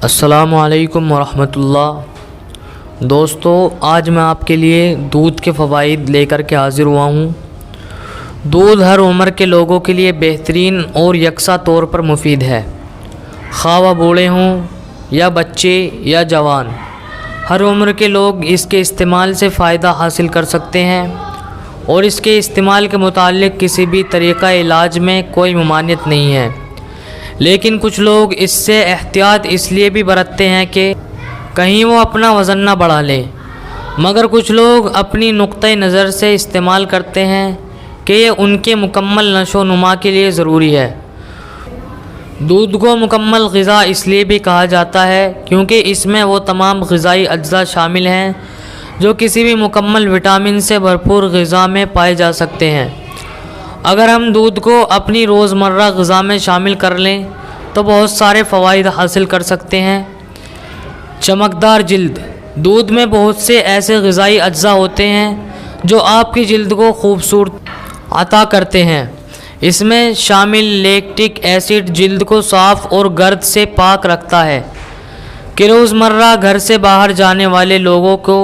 السلام علیکم ورحمۃ اللہ۔ دوستو، آج میں آپ کے لیے دودھ کے فوائد لے کر کے حاضر ہوا ہوں۔ دودھ ہر عمر کے لوگوں کے لیے بہترین اور یکساں طور پر مفید ہے، خواہ وہ بوڑھے ہوں یا بچے یا جوان۔ ہر عمر کے لوگ اس کے استعمال سے فائدہ حاصل کر سکتے ہیں، اور اس کے استعمال کے متعلق کسی بھی طریقہ علاج میں کوئی ممانعت نہیں ہے، لیکن کچھ لوگ اس سے احتیاط اس لیے بھی برتتے ہیں کہ کہیں وہ اپنا وزن نہ بڑھا لیں، مگر کچھ لوگ اپنی نقطۂ نظر سے استعمال کرتے ہیں کہ یہ ان کے مکمل نشو و نما کے لیے ضروری ہے۔ دودھ کو مکمل غذا اس لیے بھی کہا جاتا ہے کیونکہ اس میں وہ تمام غذائی اجزاء شامل ہیں جو کسی بھی مکمل وٹامن سے بھرپور غذا میں پائے جا سکتے ہیں۔ اگر ہم دودھ کو اپنی روزمرہ غذا میں شامل کر لیں تو بہت سارے فوائد حاصل کر سکتے ہیں۔ چمکدار جلد۔ دودھ میں بہت سے ایسے غذائی اجزاء ہوتے ہیں جو آپ کی جلد کو خوبصورت عطا کرتے ہیں۔ اس میں شامل لیکٹک ایسڈ جلد کو صاف اور گرد سے پاک رکھتا ہے کہ روزمرہ گھر سے باہر جانے والے لوگوں کو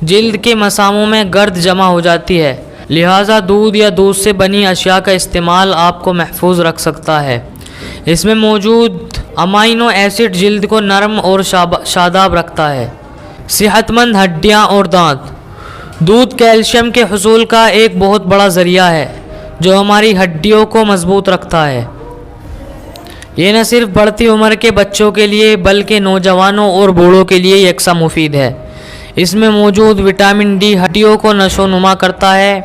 جلد کے مساموں میں گرد جمع ہو جاتی ہے، لہٰذا دودھ یا دودھ سے بنی اشیاء کا استعمال آپ کو محفوظ رکھ سکتا ہے۔ اس میں موجود امائنو ایسڈ جلد کو نرم اور شاداب رکھتا ہے۔ صحت مند ہڈیاں اور دانت۔ دودھ کیلشیم کے حصول کا ایک بہت بڑا ذریعہ ہے جو ہماری ہڈیوں کو مضبوط رکھتا ہے۔ یہ نہ صرف بڑھتی عمر کے بچوں کے لیے بلکہ نوجوانوں اور بوڑھوں کے لیے یکساں مفید ہے۔ اس میں موجود وٹامن ڈی ہڈیوں کو نشو و نما کرتا ہے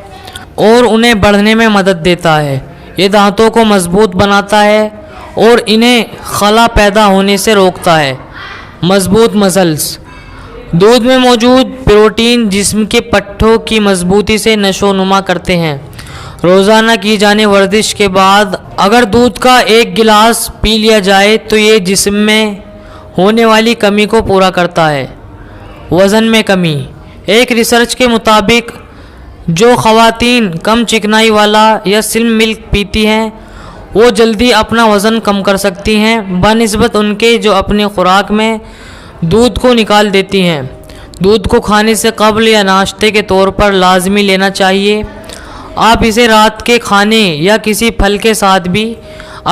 اور انہیں بڑھنے میں مدد دیتا ہے۔ یہ دانتوں کو مضبوط بناتا ہے اور انہیں خلا پیدا ہونے سے روکتا ہے۔ مضبوط مسلز۔ دودھ میں موجود پروٹین جسم کے پٹھوں کی مضبوطی سے نشو و نما کرتے ہیں۔ روزانہ کی جانے ورزش کے بعد اگر دودھ کا ایک گلاس پی لیا جائے تو یہ جسم میں ہونے والی کمی کو پورا کرتا ہے۔ وزن میں کمی۔ ایک ریسرچ کے مطابق جو خواتین کم چکنائی والا یا سلم ملک پیتی ہیں وہ جلدی اپنا وزن کم کر سکتی ہیں بنسبت ان کے جو اپنی خوراک میں دودھ کو نکال دیتی ہیں۔ دودھ کو کھانے سے قبل یا ناشتے کے طور پر لازمی لینا چاہیے۔ آپ اسے رات کے کھانے یا کسی پھل کے ساتھ بھی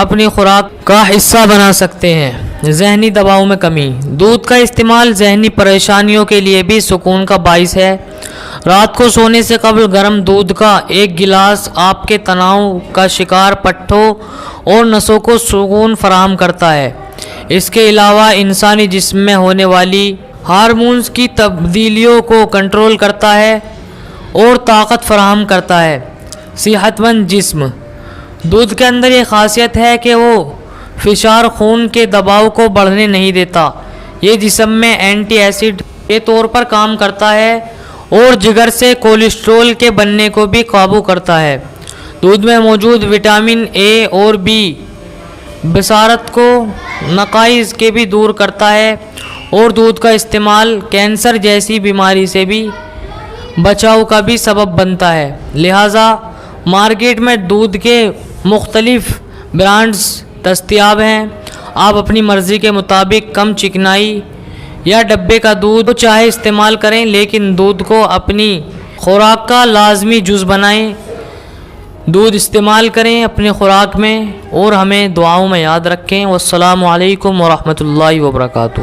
اپنی خوراک کا حصہ بنا سکتے ہیں۔ ذہنی دباؤ میں کمی۔ دودھ کا استعمال ذہنی پریشانیوں کے لیے بھی سکون کا باعث ہے۔ رات کو سونے سے قبل گرم دودھ کا ایک گلاس آپ کے تناؤ کا شکار پٹھوں اور نسوں کو سکون فراہم کرتا ہے۔ اس کے علاوہ انسانی جسم میں ہونے والی ہارمونز کی تبدیلیوں کو کنٹرول کرتا ہے اور طاقت فراہم کرتا ہے۔ صحت مند جسم۔ دودھ کے اندر یہ خاصیت ہے کہ وہ فشار خون کے دباؤ کو بڑھنے نہیں دیتا۔ یہ جسم میں اینٹی ایسڈ کے طور پر کام کرتا ہے اور جگر سے کولیسٹرول کے بننے کو بھی قابو کرتا ہے۔ دودھ میں موجود وٹامن اے اور بی بصارت کو نقائص کے بھی دور کرتا ہے، اور دودھ کا استعمال کینسر جیسی بیماری سے بھی بچاؤ کا بھی سبب بنتا ہے۔ لہٰذا مارکیٹ میں دودھ کے مختلف برانڈز دستیاب ہیں۔ آپ اپنی مرضی کے مطابق کم چکنائی یا ڈبے کا دودھ چاہے استعمال کریں، لیکن دودھ کو اپنی خوراک کا لازمی جز بنائیں۔ دودھ استعمال کریں اپنی خوراک میں، اور ہمیں دعاؤں میں یاد رکھیں۔ والسلام علیکم ورحمۃ اللہ وبرکاتہ۔